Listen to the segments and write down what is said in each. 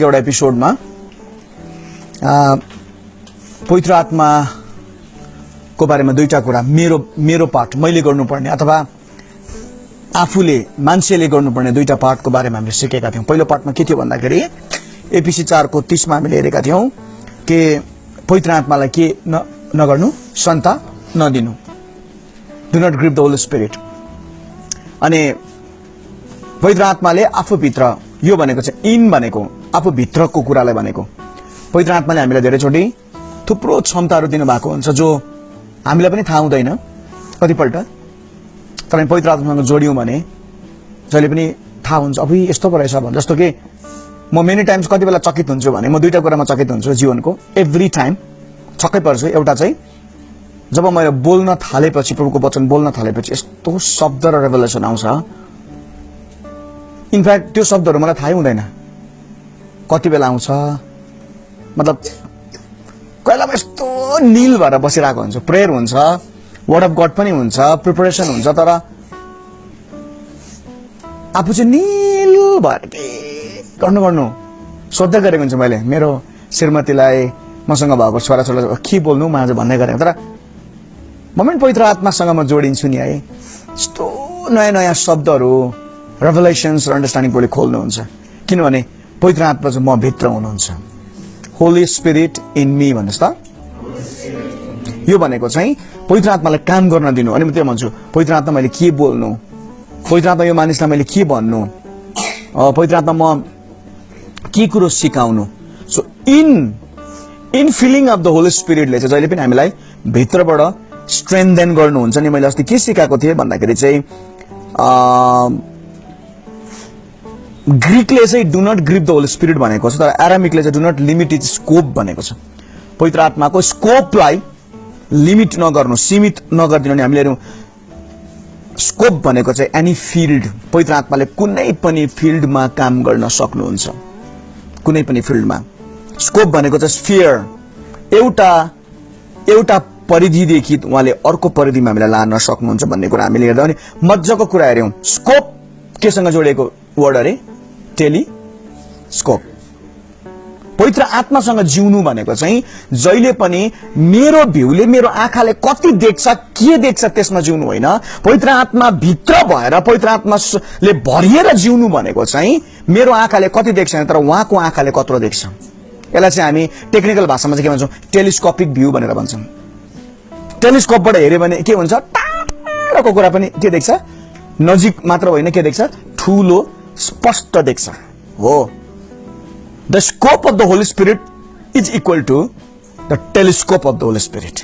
अगाडिको एउटा एपिसोडमा पवित्र आत्माको बारेमा दुईटा कुरा मेरो पार्ट मैले गर्नुपर्ने अथवा आफूले मान्छेले गर्नुपर्ने दुईटा पार्टको बारेमा हामीले सिकेका थियौं। पहिलो पार्टमा के थियो भन्दाखेरि एपिसी 4 को 30 मा हामीले हेरेका थियौं कि पवित्र आत्मालाई के नगर्नु, सन्ता नदिनु, do not grip the Holi Spirit. अनि पवित्र आत्माले आफूभित्र, यो भनेको चाहिँ इन भनेको आफूभित्रको कुरालाई भनेको। पवित्र आत्माले हामीलाई धेरैचोटि थुप्रो क्षमताहरू दिनुभएको हुन्छ जो हामीलाई पनि थाहा हुँदैन कतिपल्ट, तर हामी पवित्र आत्मासँग जोडियौं भने जहिले पनि थाहा हुन्छ अब यस्तो पो रहेछ भने। जस्तो कि म मेनी टाइम्स कति बेला चकित हुन्छु भने म दुईटा कुरामा चकित हुन्छु जीवनको, एभ्री टाइम छक्कै पर्छु। एउटा चाहिँ जब मैले बोल्न थालेपछि, प्रभुको वचन बोल्न थालेपछि यस्तो शब्द र रेभलेसन आउँछ, इनफ्याक्ट त्यो शब्दहरू मलाई थाहै हुँदैन कति बेला आउँछ। मतलब कहिलेमा यस्तो नील भएर बसिरहेको हुन्छ, प्रेयर हुन्छ, वर्ड अफ गड पनि हुन्छ, प्रिपरेसन हुन्छ, तर आफू चाहिँ निल भएर के गर्नु सोध्दै गरेको हुन्छ। मैले मेरो श्रीमतीलाई, मसँग भएको छोराछोरा के बोल्नु म आज भन्दै गरेको, तर मोमेन्ट पवित्र आत्मासँग म जोडिन्छु नि है, यस्तो नयाँ नयाँ शब्दहरू, रेभलेसन्स र अन्डरस्ट्यान्डिङ पहिले खोल्नुहुन्छ। किनभने पवित्र आत्मा चाहिँ म भित्र हुनुहुन्छ। होली स्पिरिट इन मी भन्नुहोस् त। यो भनेको चाहिँ पवित्र आत्मालाई काम गर्न दिनु। अनि म त्यो भन्छु पवित्र आत्मा मैले के बोल्नु, पवित्र आत्मा यो मानिसलाई मैले के भन्नु, पवित्र आत्मा म के कुरो सिकाउनु। So infilling of the holy स्पिरिटले चाहिँ जहिले पनि हामीलाई भित्रबाट स्ट्रेन्थेन गर्नुहुन्छ नि। मैले अस्ति के सिकाएको थिएँ भन्दाखेरि चाहिँ ग्रीकले चाहिँ do not grip the Holi Spirit भनेको छ, तर एरामिकले चाहिँ do not limit is scope भनेको छ। पवित्र आत्माको स्कोपलाई लिमिट नगर्नु, सीमित नगरिदिनु। अनि हामीले स्कोप भनेको चाहिँ एनी फिल्ड, पवित्र आत्माले कुनै पनि फिल्डमा काम गर्न सक्नुहुन्छ, कुनै पनि फिल्डमा। स्कोप भनेको चाहिँ स्फियर, एउटा परिधिदेखि उहाँले अर्को परिधिमा हामीलाई लान सक्नुहुन्छ भन्ने कुरा हामीले हेर्दा। अनि मजाको कुरा हेर्यौं, स्कोप केसँग जोडिएको वर्ड अरे, टेलिस्कोप। पवित्र आत्मासँग जिउनु भनेको चाहिँ जहिले पनि मेरो भ्यूले, मेरो आँखाले कति देख्छ, के देख्छ त्यसमा जिउनु होइन। पवित्र आत्मा भित्र भएर पवित्र आत्माले भरिएर जिउनु भनेको चाहिँ मेरो आँखाले कति देख्छ तर उहाँको आँखाले कत्रो देख्छ। यसलाई चाहिँ हामी टेक्निकल भाषामा चाहिँ के भन्छौँ, टेलिस्कोपिक भ्यू भनेर भन्छौँ। टेलिस्कोपबाट हेर्यो भने के हुन्छ, टाढोको कुरा पनि के देख्छ, नजिक मात्र होइन के देख्छ, ठूलो स्पष्ट देख्छ। हो, the scope of the Holi spirit is equal to the telescope of the Holi spirit.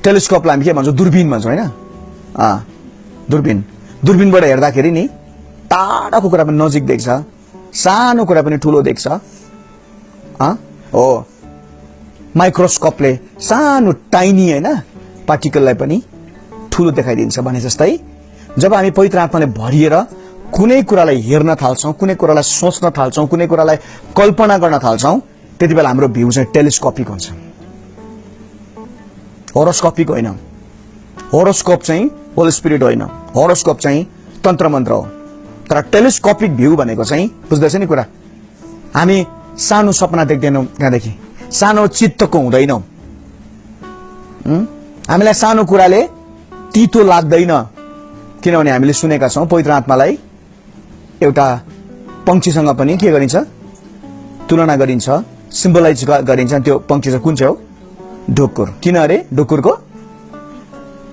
टेलिस्कोपलाई हामी के भन्छौँ, दूरबीन भन्छौँ होइन। दूरबीनबाट हेर्दाखेरि नि टाढाको कुरा पनि नजिक देख्छ, सानो कुरा पनि ठूलो देख्छ। हो, माइक्रोस्कोपले सानो टाइनी होइन पार्टिकललाई पनि ठूलो देखाइदिन्छ भने जस्तै जब हामी पवित्र आत्माले भरिएर कुनै कुरालाई हेर्न थाल्छौं, कुनै कुरालाई सोच्न थाल्छौं, कुनै कुरालाई कल्पना गर्न थाल्छौं, त्यति बेला हाम्रो भ्यू चाहिँ टेलिस्कोपिक हुन्छ, होरोस्कोपिक होइन। होरोस्कोप चाहिँ होली स्पिरिट होइन, होरोस्कोप चाहिँ तन्त्र मन्त्र हो। तर टेलिस्कोपिक भ्यू भनेको चाहिँ बुझ्दैछ नि कुरा। हामी सानो सपना देख्दैनौँ, त्यहाँदेखि सानो चित्तको हुँदैनौँ। हामीलाई सानो कुराले तितो लाग्दैन, किनभने हामीले सुनेका छौं पवित्र आत्मालाई एउटा पंक्षीसँग पनि के गरिन्छ, तुलना गरिन्छ, सिम्बलाइज गरिन्छ। त्यो पंक्षी चाहिँ कुन चाहिँ हो, ढुकुर। किन अरे, ढुकुरको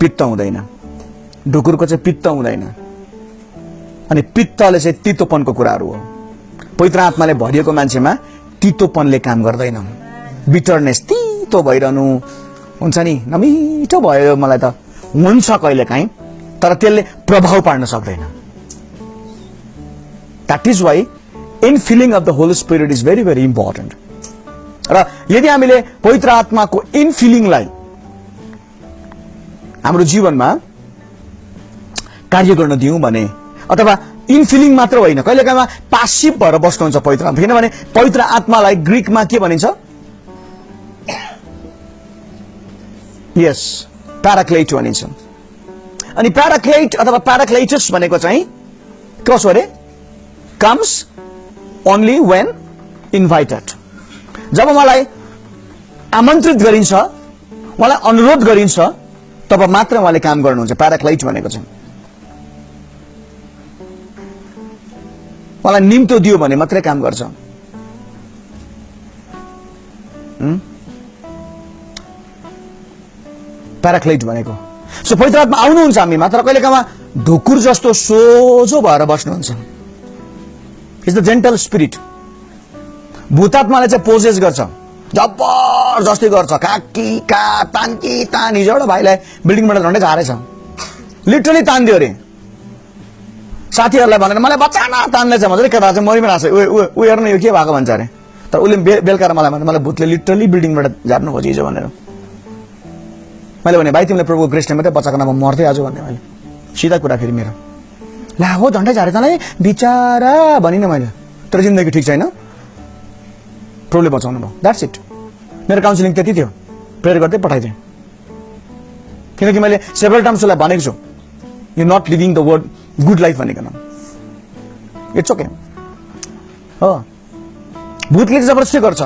पित्त हुँदैन, ढुकुरको चाहिँ पित्त हुँदैन। अनि पित्तले चाहिँ तितोपनको कुराहरू हो। पवित्र आत्माले भरिएको मान्छेमा तितोपनले काम गर्दैन। बिटरनेस, तितो भइरहनु हुन्छ नि, नमिठो भयो मलाई त हुन्छ कहिलेकाहीँ, तर त्यसले प्रभाव पार्न सक्दैन। That is why infilling of the Holy Spirit is very very important. र यदि हामीले पवित्र आत्माको इनफिलिङलाई हाम्रो जीवनमा कार्य गर्न दियौं भने, अथवा इनफिलिङ मात्र होइन, कहिलेकाहीँ पासिभ भएर बस्नुहुन्छ पवित्र आत्मा। किनभने पवित्र आत्मालाई ग्रीकमा के भनिन्छ, यस, प्याराक्लेट भनिन्छ। अनि प्याराक्लेट अथवा प्याराक्लेटस भनेको चाहिँ कसो अरे, comes only when invited. जब मलाई आमन्त्रित गरिन्छ, मलाई अनुरोध गरिन्छ, तब मात्र उहाँले काम गर्नुहुन्छ। प्याराक्लाइट भनेको चाहिँ मलाई निम्तो दियो भने मात्रै काम गर्छ। प्याराक्लाइट भनेको। सो पवित्र आत्मा आउनुहुन्छ हामीमा, तर कहिलेकाहीँ ढुकुर जस्तो सोझो भएर बस्नुहुन्छ। Is the gentle spirit. भूतात्माले चाहिँ पोजेस गर्छ, जबरजस्ती गर्छ, काकी का तानकी तान। हिजो एउटा भाइलाई बिल्डिङबाट झन्डै झारेछ, लिटरली तान्दियो अरे। साथीहरूलाई भनेर मलाई बचाना तान्दैछ, मजाले केटा चाहिँ मरिमा रहेछ, ऊ हेर्नु यो के भएको भन्छ अरे। तर उसले बेलुका मलाई भने मलाई भूतले लिटरली बिल्डिङबाट झार्नु खोज्यो हिजो भनेर। मैले भने भाइ तिमीले प्रभुको ग्रेसले मात्रै बचाएको नभए मर्दै आज भन्ने। मैले सिधा कुरा फेरि मेरो ला हो झन्डै झारे तँलाई बिचारा भनिनँ मैले। तर जिन्दगी ठिक छैन, प्रभुले बचाउनु भयो, द्याट्स इट। मेरो काउन्सिलिङ त्यति थियो, प्रेयर गर्दै पठाइदिएँ। किनकि मैले सेभरल टाइम्स उसलाई भनेको छु, you not living the word good life भनेको न। इट्स ओके हो। भूतले जबरजस्ती गर्छ,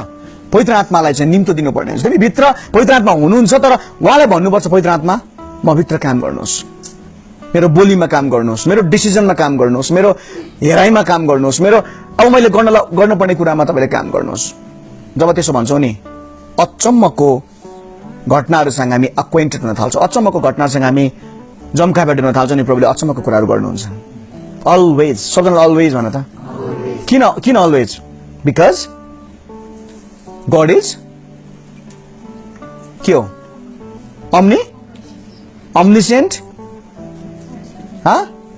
पवित्र आत्मालाई चाहिँ निम्तो दिनुपर्ने हुन्छ। तिमी भित्र पवित्र आत्मा हुनुहुन्छ, तर उहाँलाई भन्नुपर्छ पवित्र आत्मा म भित्र काम गर्नुहोस्, मेरो बोलीमा काम गर्नुहोस्, मेरो डिसिजनमा काम गर्नुहोस्, मेरो हेराइमा काम गर्नुहोस्, मेरो अब मैले गर्नुपर्ने कुरामा तपाईँले काम गर्नुहोस्। जब त्यसो भन्छौँ नि, अचम्मको घटनाहरूसँग हामी एक्वेन्टेड हुन थाल्छौँ, अचम्मको घटनाहरूसँग हामी जम्काभेट हुन थाल्छौँ नि, प्रभुले अचम्मको कुराहरू गर्नुहुन्छ। अलवेज, सबजनालाई अलवेज भन त। किन अलवेज? बिकज God is के हो? omniscient,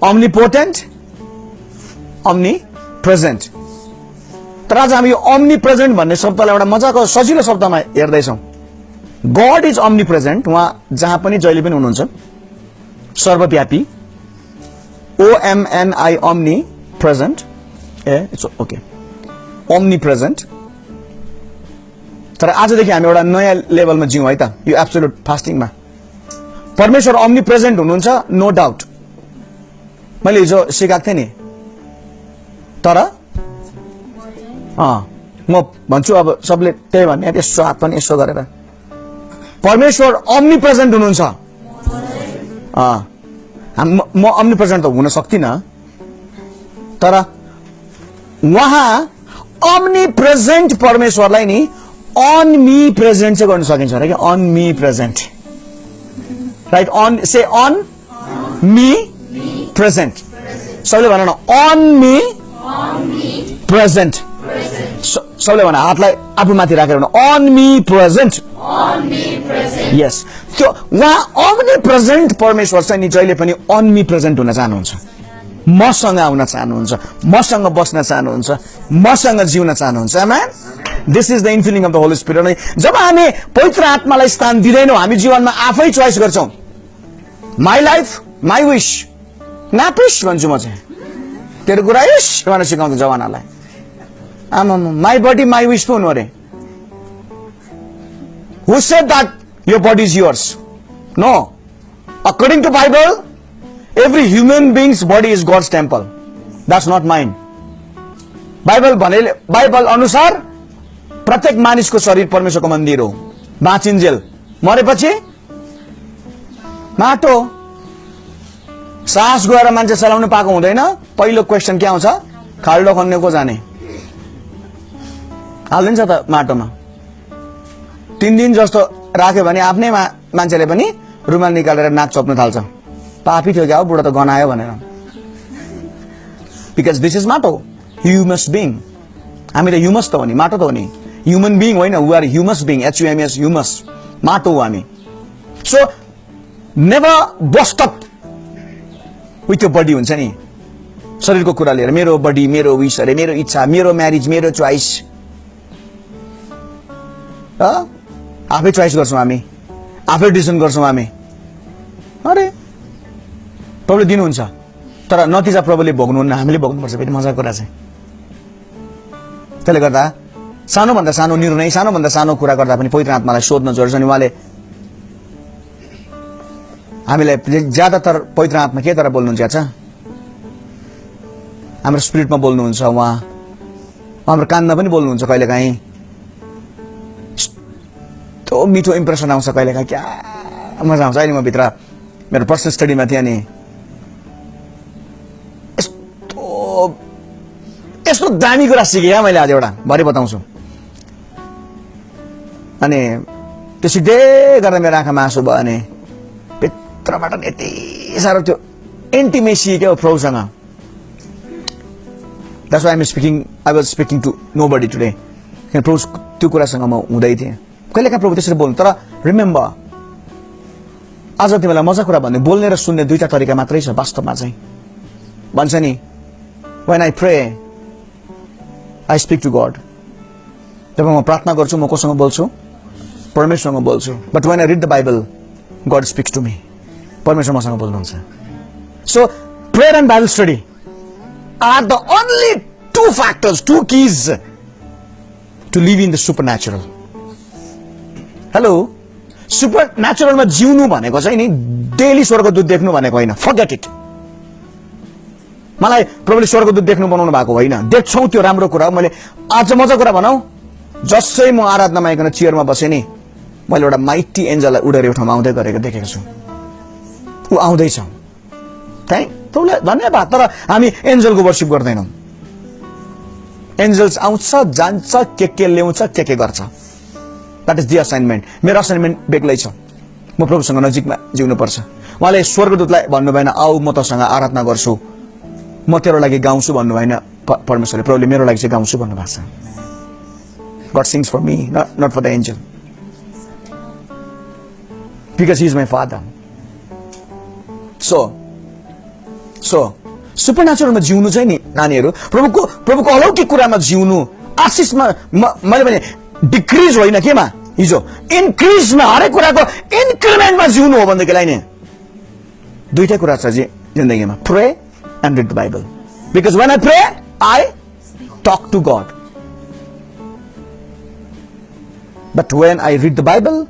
omnipotent, omnipresent. तर आज हामी यो omnipresent भन्ने शब्दलाई एउटा मजाको सजिलो शब्दमा हेर्दैछौँ। God is omnipresent, उहाँ जहाँ पनि जहिले पनि हुनुहुन्छ, सर्वव्यापी। OMNI omnipresent, it's okay, omnipresent। तर आजदेखि हामी एउटा नयाँ लेभलमा जिउँ है त, यो एब्सोल्युट फास्टिङमा। परमेश्वर omni प्रेजेन्ट हुनुहुन्छ, नो डाउट। मैले हिजो सिकाएको थिएँ नि। तर म भन्छु अब सबले त्यही भन्ने, यसो हात पनि यसो गरेर परमेश्वर omni प्रेजेन्ट हुनुहुन्छ। म omni प्रेजेन्ट त हुन सक्दिनँ, तर उहाँ omni प्रेजेन्ट परमेश्वरलाई नि on me present चाहिँ गर्न सकिन्छ अरे क्या, on me present, right? on say on me present, सबले भन न on me present, सबले भन हातलाई आफूमाथि राखेर भन on me present, yes। त्यो उहाँ omni present परमेश्वर चाहिँ नि जहिले पनि on me present हुन चाहनुहुन्छ, मसँग आउन चाहनुहुन्छ, मसँग बस्न चाहनुहुन्छ, मसँग जिउन चाहनुहुन्छ। आमेन। This is the infilling of the Holi spirit. जब हामी पवित्र आत्मालाई स्थान दिँदैनौँ, हामी जीवनमा आफै चोइस गर्छौँ, माई लाइफ माई विश, नापिस भन्छु म चाहिँ, तेरो कुरा इस भनेर सिकाउँछु जवानालाई। आमा माई बडी माई विश पो हुनु अरे। Who said that your body is yours? No, according to Bible every human being's body is God's temple. That's not mine. Bible अनुसार प्रत्येक मानिसको शरीर परमेश्वरको मन्दिर हो। बाँचिन्जेल मरेपछि माटो, सास गएर मान्छे चलाउन पाएको हुँदैन। पहिलो क्वेसन के आउँछ? खाल्डो खन्ने को जाने? हालिदिन्छ त माटोमा। 3 दिन जस्तो राख्यो भने आफ्नै मान्छेले पनि रुमाल निकालेर नाक चप्न थाल्छ। पापी थियो क्या बुढा त गनायो भनेर। बिकज दिस इज माटो, ह्युमस बिङ। हामी त ह्युमस त हो नि, माटो त हो नि, ह्युमन बिङ होइन। We are humus being, HUMS, humus, माटो हो हामी। So never bust up with यो बडी हुन्छ नि, शरीरको कुरा लिएर। मेरो बडी, मेरो विश अरे, मेरो इच्छा, मेरो म्यारिज, मेरो चोइस। आफै चोइस गर्छौँ हामी, आफै डिसिजन गर्छौँ हामी। अरे प्रभुले दिनुहुन्छ, तर नतिजा प्रभुले भोग्नुहुन्न, हामीले भोग्नुपर्छ। फेरि मजाको कुरा चाहिँ त्यसले गर्दा सानोभन्दा सानो निर्णय, सानोभन्दा सानो कुरा गर्दा पनि पवित्र आत्मालाई सोध्न जरुरी छ। अनि उहाँले हामीलाई ज्यादातर पवित्र आत्मा के तर बोल्नुहुन्छ? हाम्रो स्पिरिटमा बोल्नुहुन्छ उहाँ, हाम्रो कानमा पनि बोल्नुहुन्छ कहिलेकाहीँ। यस्तो मिठो इम्प्रेसन आउँछ कहिलेकाहीँ, क्या मजा आउँछ। अहिले म भित्र मेरो पर्सनल स्टडीमा थिएँ नि, यस्तो दामी कुरा सिकेँ क्या मैले आज एउटा, भरे बताउँछु। अनि त्यो सिक्दै गर्दा मेरो आँखामा आँसु भयो। अनि भित्रबाट यति साह्रो त्यो इन्टिमेसी क्या प्रभुसँग। That's why I was speaking to nobody today. प्रभु त्यो कुरासँग म हुँदै थिएँ। कहिलेकाहीँ प्रभु त्यसरी बोल्नु, तर रिमेम्बर आज तिमीलाई मजा कुरा भन्ने, बोल्ने र सुन्ने दुईटा तरिका मात्रै छ वास्तवमा चाहिँ। भन्छ नि, when I pray, I speak to God. जब म प्रार्थना गर्छु म कोसँग बोल्छु? परमेश्वरसँग बोल्छु। But when I read the Bible, God speaks to me. परमेश्वर मसँग बोल्नुहुन्छ। So prayer and Bible study are the only two factors, two keys to live in the supernatural. Hello? सुपरन्याचुरलमा जिउनु भनेको चाहिँ नि डेली स्वर्गदूत देख्नु भनेको होइन, फर्गेट इट। मलाई प्रभुले स्वर्गदूत देख्नु बनाउनु भएको होइन, देख्छौँ त्यो राम्रो कुरा। मैले आज मजा कुरा भनौँ, जसै म आराधनामा आइकन चेयरमा बसेँ नि, मैले एउटा माइटी एन्जललाई उडेर यो ठाउँमा आउँदै गरेको देखेको छु। ऊ आउँदैछ, प्रभुलाई धन्यवाद। तर हामी एन्जलको वर्शिप गर्दैनौँ। एन्जल्स आउँछ जान्छ, के ल्याउँछ, के गर्छ। That is the assignment. मेरो असाइनमेन्ट बेग्लै छ, म प्रभुसँग नजिकमा जिउनुपर्छ। उहाँले स्वर्गदूतलाई भन्नु भएन आऊ म तसँग आराधना गर्छु, म तेरो लागि गाउँछु भन्नु भएन परमेश्वरले। प्रभुले मेरो लागि चाहिँ गाउँछु भन्नुभएको छ। God sings for me, not for the angel, because he is my father. So सुपरन्याचुरलमा जिउनु चाहिँ नि नानीहरू, प्रभुको अलौकिक कुरामा जिउनु, आशिषमा मैले भने डिक्रिज होइन केमा हिजो, इन्क्रिजमा, हरेक कुराको इन्क्रिमेन्टमा जिउनु हो भनेदेखिलाई नि दुईटै कुरा छ जिन्दगीमा, pray and read the Bible. Because when I pray I talk to God, but when I read the Bible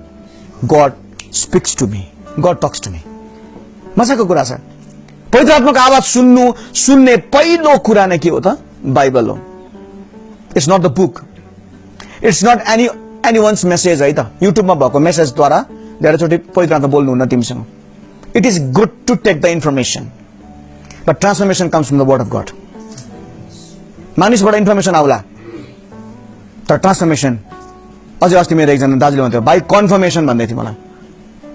God speaks to me, God talks to me. मजाको कुरा छ। पवित्र आत्माको आवाज सुन्ने पहिलो कुरा नै के हो त? बाइबल हो। It's not the book, it's not anyone's message है त, युट्युबमा भएको मेसेजद्वारा धेरैचोटि पवित्र आत्मा बोल्नुहुन्न तिमीसँग। It is good to take the information, but transformation comes from the word of God. मानिसबाट इन्फर्मेसन आउला, तर ट्रान्सफर्मेसन, अझै अस्ति मेरो एकजना दाजुले भन्थ्यो भाइ कन्फर्मेसन भन्दै थियो मलाई।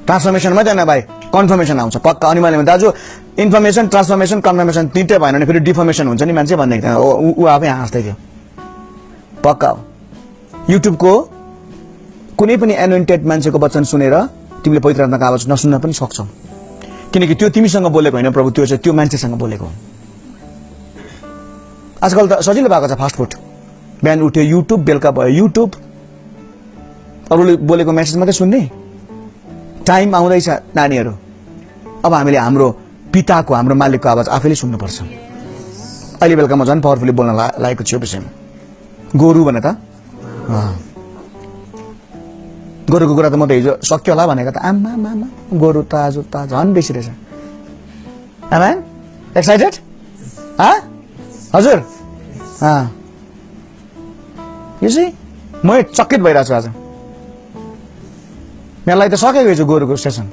ट्रान्सफर्मेसन मात्रै होइन भाइ, कन्फर्मेसन आउँछ पक्का। अनि मैले दाजु इन्फर्मेसन ट्रान्सफर्मेसन कन्फर्मेसन तिनटै भएन भने फेरि डिफर्मेसन हुन्छ नि मान्छे भन्दै थियो। ऊ आफै हाँस्दै थियो। पक्का हो। युट्युबको कुनै पनि एनोइन्टेड मान्छेको वचन सुनेर तिमीले पवित्र आत्माको आवाज नसुन्न पनि सक्छौ, किनकि त्यो तिमीसँग बोलेको होइन प्रभु, त्यो चाहिँ त्यो मान्छेसँग बोलेको हो। आजकल त सजिलो भएको छ, फास्ट फुड। बिहान उठ्यो युट्युब, बेलुका भयो युट्युब, अरूले बोलेको मेसेज मात्रै सुन्ने। टाइम आउँदैछ नानीहरू, अब हामीले हाम्रो पिताको, हाम्रो मालिकको आवाज आफैले सुन्नुपर्छ। अहिले बेलुका म झन् पावरफुली बोल्न लागेको छु विषयमा। गोरु भने त गोरुको कुरा त म त हिजो सक्यो होला भनेको त, आमा गोरु त आज त झन् बेसी रहेछ। आमा एक्साइटेड? हजुर यो चाहिँ म चकित भइरहेको छु आज। मेरो लागि त सकेको छु गोरुको सेसन।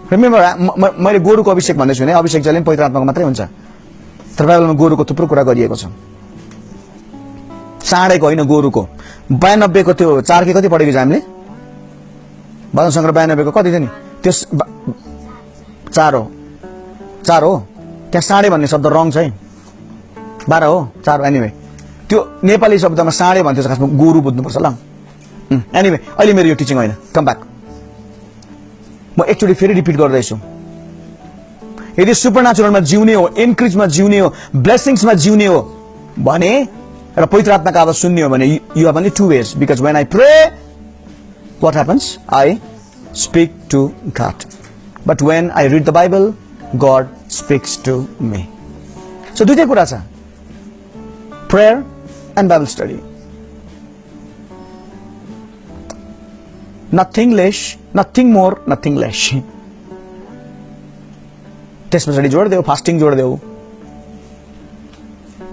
रिमेम्बर मैले गोरुको अभिषेक भन्दैछु भने अभिषेक जहिले पनि पवित्र आत्माको मात्रै हुन्छ, तर बाइबलमा गोरुको थुप्रो कुरा गरिएको छ। साँडेको होइन, गोरुको। 92 को त्यो 4 के कति पढेको छ हामीले? भजन सङ्ग्रह 92 को कति थियो नि? त्यो 4 हो। त्यहाँ साँडे भन्ने शब्द रङ छ है, 12 हो 4। एनिवे त्यो नेपाली शब्दमा साँडे भन्थ्यो, खासमा गोरु बुझ्नुपर्छ ल। एनिवे अहिले मेरो यो टिचिङ होइन, कम ब्याक। म एकचोटि फेरि रिपिट गर्दैछु। यदि सुपरन्याचुरलमा जिउने हो, इन्क्रिजमा जिउने हो, ब्लेसिङ्समा जिउने हो भने र पवित्र आत्माको आवाज सुन्ने हो भने you have only 2 ways। Because when I pray what happens? I speak to God, but when I read the Bible God speaks to me. So दुईटै कुरा छ, prayer and Bible study. Nothing less, nothing more, nothing less. त्यस पछाडि जोड देऊ fasting, जोड देऊ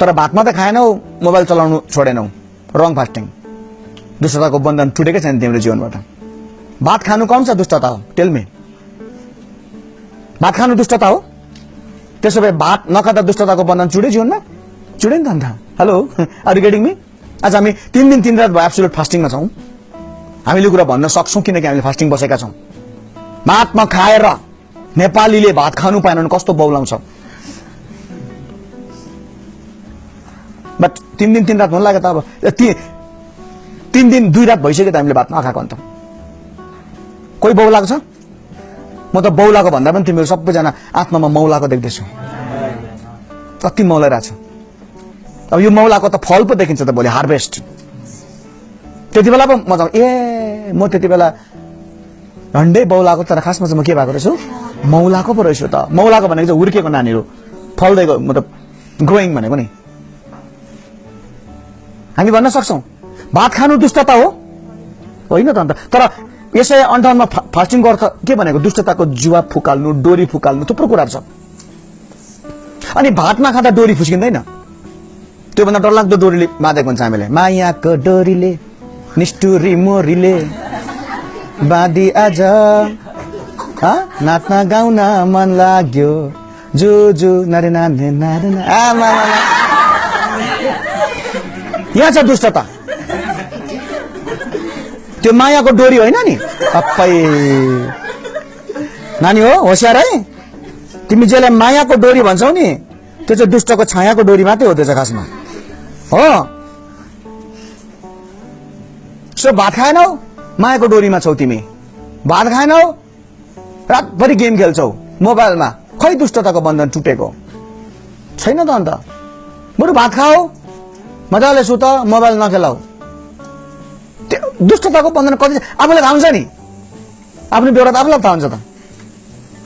तर भात मात्रै खाएनौ, मोबाइल चलाउनु छोडेनौ, रङ फास्टिङ। दुष्टताको बन्धन टुटेकै छैन तिम्रो जीवनबाट। भात खानु कौन सा दुष्टता हो? Tell me. भात खानु दुष्टता हो? त्यसो भए भात नखाँदा दुष्टताको बन्धन चुडे जीवनमा? चुडे नि त अन्त। Hello, are you getting me? आज हामी 3 दिन 3 रात भयो एब्सोल्युट फास्टिङमा छौँ। हामीले कुरा भन्न सक्छौँ किनकि हामीले फास्टिङ बसेका छौँ। भात नखाएर नेपालीले भात खानु पाएन भने कस्तो बौलाउँछ। बट 3 दिन 3 रात हुन लाग्यो त अब 3 दिन 2 रात भइसक्यो त हामीले भात नखाएको अन्त। कोही बौलाको छ? म त बौलाको भन्दा पनि तिमीहरू सबैजना आत्मामा मौलाको देख्दैछु। कति मौलाइरहेछ। अब यो मौलाको त फल पो देखिन्छ त भोलि, हार्भेस्ट। त्यति बेला पो मजा, म त्यति बेला झन्डै बौलाको, तर खासमा चाहिँ म के भएको रहेछु? मौलाको पो रहेछु त। मौलाको भनेको चाहिँ हुर्केको नानीहरू, फल्दै गयो, मतलब ग्रोइङ भनेको नि। हामी भन्न सक्छौँ भात खानु दुष्टता हो? होइन त अन्त। तर यसै 58 फास्टिङको अर्थ के भनेको? दुष्टताको जुवा फुकाल्नु, डोरी फुकाल्नु, थुप्रो कुराहरू छ। अनि भात नखाँदा डोरी फुस्किँदैन? त्योभन्दा डरलाग्दो डोरीले बाँधेको हुन्छ हामीले। मायाको डोरीले निष्ठुरी मोरीले बाँधी आज नाच्न गाउन मन लाग्यो, जो जो नारे नारे नारे। यहाँ छ दुष्टता। त्यो मायाको डोरी होइन नि। सबै नानी हो, होसियार है। तिमी जसलाई मायाको डोरी भन्छौ नि, त्यो चाहिँ दुष्टको छायाको डोरी मात्रै हो त्यो चाहिँ खासमा। हो, सो भात खाएनौ, मायाको डोरीमा छौ तिमी। भात खाएनौ, रातभरि गेम खेल्छौ मोबाइलमा, खै दुष्टताको बन्धन टुटेको छैन त अन्त। बरु भात खाऊ, मजाले सुत, मोबाइल नखेलाऊ। त्यो दुष्टताको बन्धन कति आफूलाई थाहा हुन्छ नि, आफ्नो बेहोरा त आफूलाई थाहा हुन्छ त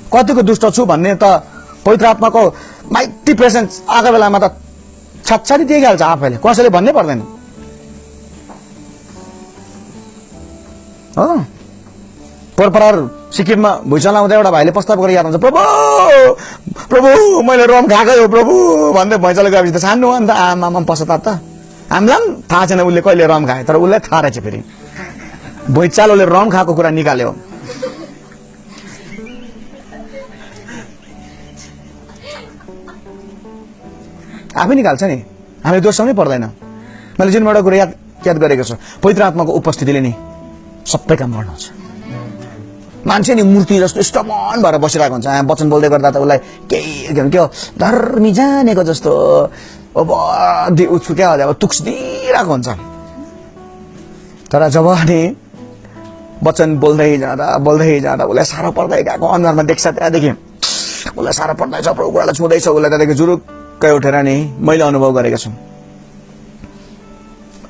कतिको दुष्ट छु भन्ने त। पवित्र आत्माको माइटी प्रेजेन्स आएको बेलामा त छाछाडी दिइहाल्छ आफैले, कसैले भन्नै पर्दैन। हो, परपरार सिक्किममा भुइँचालो आउँदा एउटा भाइले प्रस्ताव गरेर याद हुन्छ, प्रभु प्रभु मैले रम खाएकै हो प्रभु भन्दै भुइँचालो गएपछि त छान्नु अन्त आमामा पश्चाताप त। हामीलाई पनि थाहा छैन उसले कहिले रम खाए, तर उसलाई थाहा रहेछ फेरि भुइँचालोले रम खाएको कुरा निकाल्यो। आफै निकाल्छ नि, हामीले दोस्याउनै पर्दैन। मैले जुन एउटा कुरा याद गरेको छु, पवित्र आत्माको उपस्थितिले नि सबै काम गर्नुहुन्छ। मान्छे नि मूर्ति जस्तो स्टबन भएर बसिरहेको हुन्छ, वचन बोल्दै गर्दा त उसलाई केही के धर्मी जानेको जस्तो अब उसको क्या अब तुक्स दिइरहेको हुन्छ। तर जब नि वचन बोल्दै जाँदा उसलाई साह्रो पर्दै गएको, अनुहारमा देख्छ त्यहाँदेखि उसलाई साह्रो पर्दैछ, प्रभु कुरालाई छुँदैछ, उसलाई त्यहाँदेखि जुरुक्कै उठेर नि मैले अनुभव गरेको छु।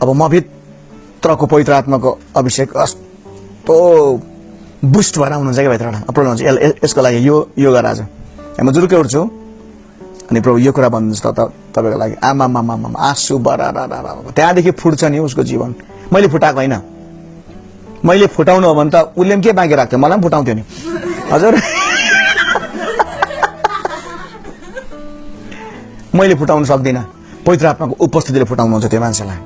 अब म भित्रको पवित्र आत्माको अभिषेक कस्तो बुस्ट भएर आउनुहुन्छ क्या भित्रबाट। प्रभु हुन्छ यसको लागि यो गर आज। म जुरुक्कै उठ्छु अनि प्रभु यो कुरा भन्नुहुन्छ त तपाईँको लागि। आमामामामा आँसु बरा त्यहाँदेखि फुट्छ नि उसको जीवन। मैले फुटाएको होइन, मैले फुटाउनु हो भने त उसले पनि के बाँकी राख्थ्यो, मलाई पनि फुटाउँथ्यो नि हजुर। मैले फुटाउनु सक्दिनँ, पवित्र आत्माको उपस्थितिले फुटाउनुहुन्छ त्यो मान्छेलाई।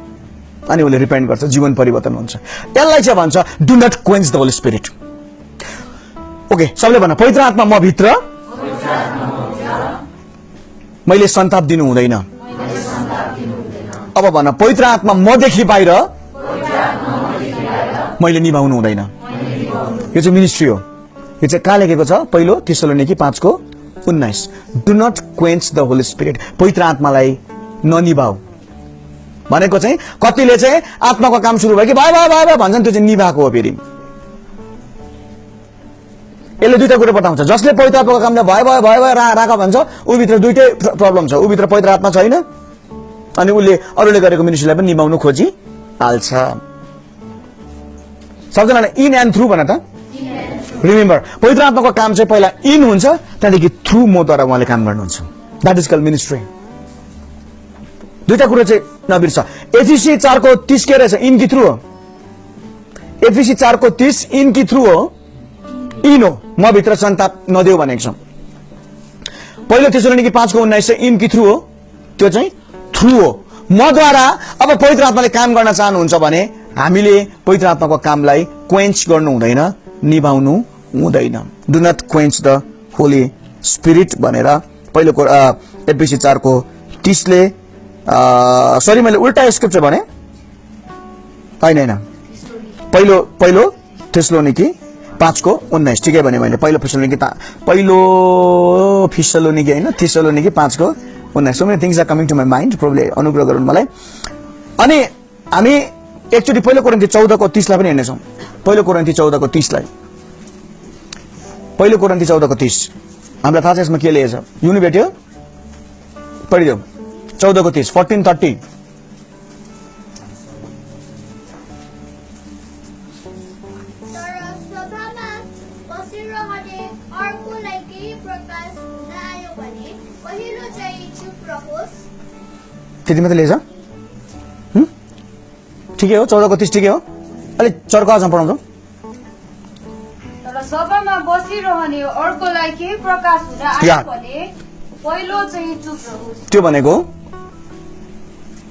अनि उसले रिपेन्ट गर्छ, जीवन परिवर्तन हुन्छ। यसलाई चाहिँ भन्छ do not quench the Holi spirit. Okay, सबले भन्न पवित्र आत्मा म भित्र, मैले सन्ताप दिनु हुँदैन। अब भन्न पवित्र आत्मा मदेखि बाहिर मैले निभाउनु हुँदैन। यो चाहिँ मिनिस्ट्री हो। यो चाहिँ कहाँ लेखेको छ? पहिलो थिस्सलुनिकी 5:19। Do not quench the Holi spirit. पवित्र आत्मालाई ननिभाऊ भनेको चाहिँ कतिले चाहिँ आत्माको काम सुरु भयो कि भयो भयो भयो भन्छन्, त्यो चाहिँ निभाएको हो। फेरि यसले दुईटा कुरा बताउँछ। जसले पवित्र आत्माको कामले भयो भयो भयो भयो राख भन्छ, ऊ भित्र दुईटै प्रब्लम छ। ऊ भित्र पवित्र आत्मा छैन अनि उसले अरूले गरेको मिनिस्ट्रीलाई पनि निभाउनु खोजी हाल्छ। सबैजनाले इन एन्ड थ्रु भन त। रिमेम्बर, पवित्र आत्माको काम चाहिँ पहिला इन हुन्छ, त्यहाँदेखि थ्रु मद्वारा उहाँले काम गर्नुहुन्छ। That is called ministry. दुईटा कुरा चाहिँ नबिर्स। एफिसी 4:30 के रहेछ? इन कि थ्रु हो? एफिसी 4:30 इन कि थ्रु हो? इन हो। म भित्र सन्ताप नदेऊ भनेको छ। पहिलो थिस्सलुनिकी 5:19 इन कि थ्रु हो? त्यो चाहिँ थ्रु हो, मद्वारा। अब पवित्र आत्माले काम गर्न चाहनुहुन्छ भने हामीले पवित्र आत्माको कामलाई क्वेन्च गर्नु हुँदैन, निभाउनु हुँदैन। Do not quench the Holi spirit भनेर पहिलो एफएसी 4:30 ले सरी मैले उल्टा स्क्रिप्चर भने होइन, पहिलो थेसलोनिकी 5:19 ठिकै भने मैले पहिलो थेसलोनिकी होइन, थेसलोनिकी 5:19। So many things are coming to my mind, probably अनुग्रह गरून् मलाई। अनि हामी एकचोटि पहिलो कोरिन्थी 14:30 लाई पनि हेर्नेछौँ। पहिलो कोरिन्थी 14:30 लाई, पहिलो कोरिन्थी 14:30 हामीलाई थाहा छ यसमा के लेखेछ, युनि भेट्यो पढिदेऊ। 14:30 14:30 त्यति मात्रै लेखेछ। ठिकै हो, 14:30 ठिकै हो। अलिक चर्को आवाजमा पढाउँछौ। तर सभामा बसिरहने अर्कोलाई केही प्रकाश हुँदा आयो भने पहिलो चाहिँ चुप रहोस्। त्यो भनेको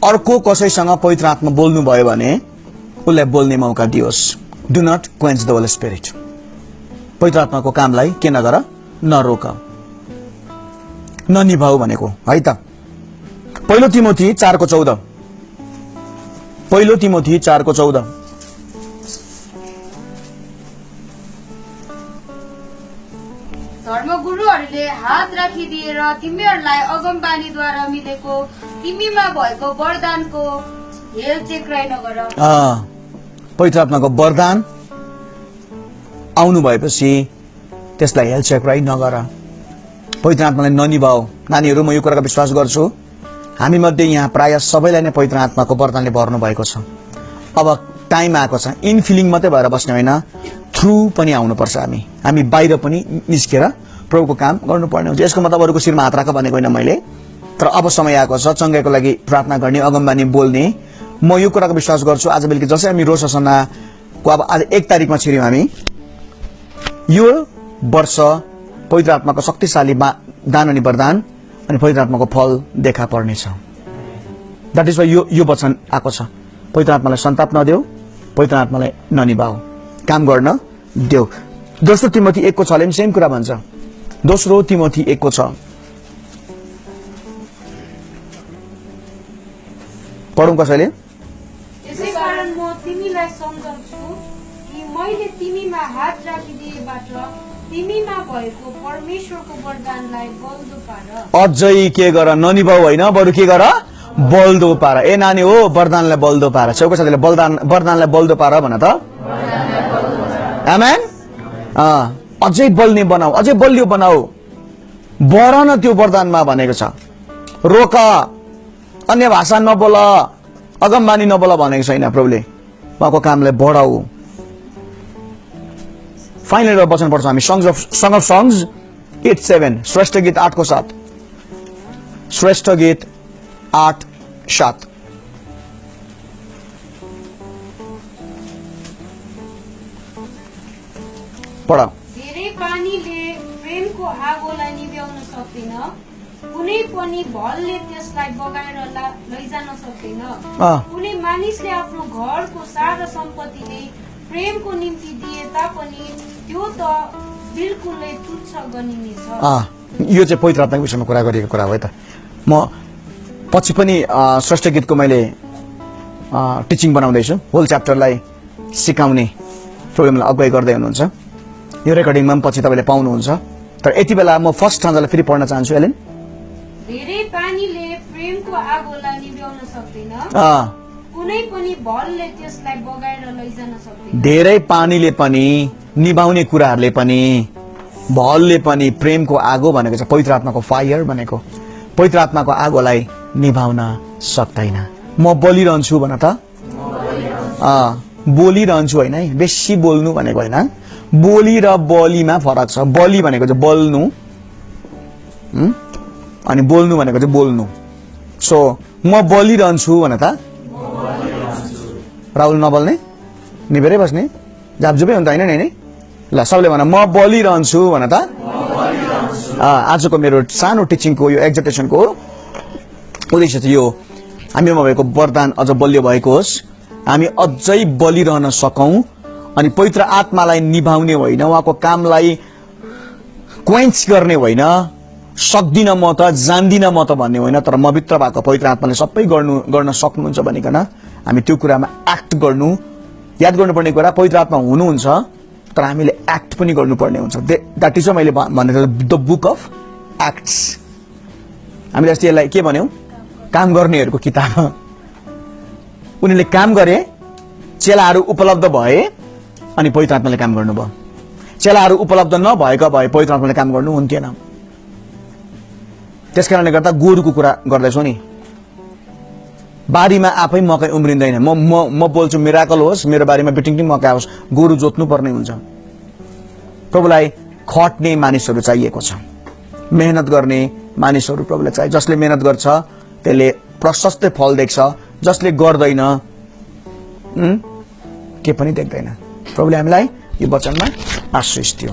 अर्को कसैसँग पवित्र आत्मा बोल्नु भयो भने उसलाई बोल्ने मौका दियोस्। Do not quench the Holi spirit. पवित्र आत्माको कामलाई के नगर, नरोक, ननिभाऊ भनेको है त। पहिलो तिमोथी 4:14, पहिलो तिमोथी 4:14 धर्मगुरुहरूले हात राखिदिएर तिमीहरूलाई अगमबानीद्वारा मिलेको तिमीमा भएको वरदानको हेलचेक्राइ नगर। पवित्र आत्माको वरदान आउनु भएपछि त्यसलाई हेलचेक्राइ नगर, पवित्र आत्मालाई ननिभाऊ। नानीहरू, म यो कुराको विश्वास गर्छु हामी मध्ये यहाँ प्राय सबैलाई नै पवित्र आत्माको वरदानले भर्नु भएको छ। अब टाइम आएको छ इनफिलिङ मात्रै भएर बस्ने होइन, थ्रु पनि आउनुपर्छ। हामी बाहिर पनि निस्केर प्रभुको काम गर्नुपर्ने हुन्छ। यसको मतलब अरूको शिरमा हात राख भनेको होइन मैले, तर अब समय आएको छ चङ्गाइको लागि प्रार्थना गर्ने, अगमबानी बोल्ने। म यो कुराको विश्वास गर्छु आज बेलुकी जसै हामी रोश हसनाको अब आज 1 तारिकमा छिर्यौँ हामी, यो वर्ष पवित्र आत्माको शक्तिशाली दान अनि वरदान अनि पवित्र आत्माको फल देखा पर्नेछ। द्याट इज वाइ यो वचन आएको छ। पवित्र आत्मालाई सन्ताप नदेऊ, पवित्र आत्मालाई ननिभाऊ, काम गर्न देऊ। दोस्रो तिमोथी 1:6 ले सेम कुरा भन्छ। दोस्रो तिमोथी 1:6 पढौँ कसैले। त्यसैकारण म तिमीलाई सम्झाउँछु कि मैले तिमीमा हात राखिदिएबाट तिमीमा भएको परमेश्वरको वरदानलाई बल्दो पार। अझै के गर, ननिभाऊ होइन, बरु के गर, बल्दो पार। ए नानी हो, वरदानलाई बल्दो पार। छेउको साथीले वरदानलाई बल्दो पार भन त। आमेन। अझै बल्ने बनाऊ, अझै बलियो बनाऊ, बढ न त्यो वरदानमा भनेको छ। रोक, अन्य भाषा नबोल, अगमबानी नबोल भनेको छैन प्रभुले। उहाँको कामलाई बढाऊ। फाइनल वचन पढ्छौँ हामी, सङ अफ सङ्ग्स 8:7, श्रेष्ठ गीत 8:7, श्रेष्ठ गीत 8:7 पढ। धेरै पानीले प्रेमको आगोलाई निभाउन सक्दैन, कुनै पनि भलले त्यसलाई बगाएर लैजान सक्दैन। कुनै मानिसले आफ्नो घरको सारा सम्पत्तिले प्रेमको निम्ति दिए तापनि त्यो त बिल्कुलै तुच्छ गनिनेछ। यो चाहिँ पवित्र आत्माको विषयमा कुरा गरिएको कुरा हो है त। म पछि पनि श्रेष्ठ गीतको मैले टिचिङ बनाउँदैछु, होल च्याप्टरलाई सिकाउने प्रोग्रामलाई अगुवाई गर्दै हुनुहुन्छ। यो रेकर्डिङमा पनि पछि तपाईँले पाउनुहुन्छ। तर यति बेला म फर्स्ट ठाउँलाई फेरि पढ्न चाहन्छु। एलेन, धेरै पानीले प्रेमको आगोलाई निभाउन सक्दैन, कुनै पनि भलले त्यसलाई बगाएर लैजान सक्दैन। धेरै पानीले पनि, निभाउने कुराहरूले पनि, भलले पनि प्रेमको आगो भनेको छ पवित्र आत्माको फायर भनेको, पवित्र आत्माको आगोलाई निभाउन सक्दैन। म बोलिरहन्छु भन त। बोलिरहन्छु होइन है, बेसी बोल्नु भनेको होइन। बोली र बलिमा फरक छ। बलि भनेको चाहिँ बोल्नु अनि बोल्नु भनेको चाहिँ बोल्नु। सो म बोलिरहन्छु भन त। राहुल नबोल्ने, निभेरै बस्ने, झापझुपै हुन्छ होइन नि। ल सबले भन, म बोलिरहन्छु भन त। आजको मेरो सानो टिचिङको यो एक्जर्टेसनको उद्देश्य चाहिँ यो हामीमा भएको वरदान अझ बलियो भएको होस्, हामी अझै बलिरहन सकौं अनि पवित्र आत्मालाई निभाउने होइन, उहाँको कामलाई क्वेन्च गर्ने होइन, सक्दिन म त, जान्दिन म त भन्ने होइन, तर म भित्र भएको पवित्र आत्माले सबै गर्न सक्नुहुन्छ भनिकन हामी त्यो कुरामा एक्ट गर्नु। याद गर्नुपर्ने कुरा, पवित्र आत्मा हुनुहुन्छ तर हामीले एक्ट पनि गर्नुपर्ने हुन्छ। द्याट इज मैले भनेको द बुक अफ एक्ट्स। हामीले अस्ति यसलाई के भन्यौं, काम गर्नेहरूको किताब। उनीहरूले काम गरे, चेलाहरू उपलब्ध भए अनि पवित्र आत्माले काम गर्नुभयो। चेलाहरू उपलब्ध नभएका भए पवित्र आत्माले काम गर्नु हुन्थेन। त्यसकारणले गर्दा गोरुको कुरा गर्दैछौ नि, बारीमा आफै मकै उम्रिँदैन। म बोल्छु मिराकल होस्, मेरो बारीमा बिटिङ मकै आओस्, गोरु जोत्नु पर्ने हुन्छ। प्रभुलाई खट्ने मानिसहरू चाहिएको छ, मेहनत गर्ने मानिसहरू प्रभुलाई चाहियो। जसले मेहनत गर्छ त्यसले प्रशस्त फल देख्छ, जसले गर्दैन के पनि देख्दैन। प्रभुले हामीलाई यो वचनमा आशीष दियो।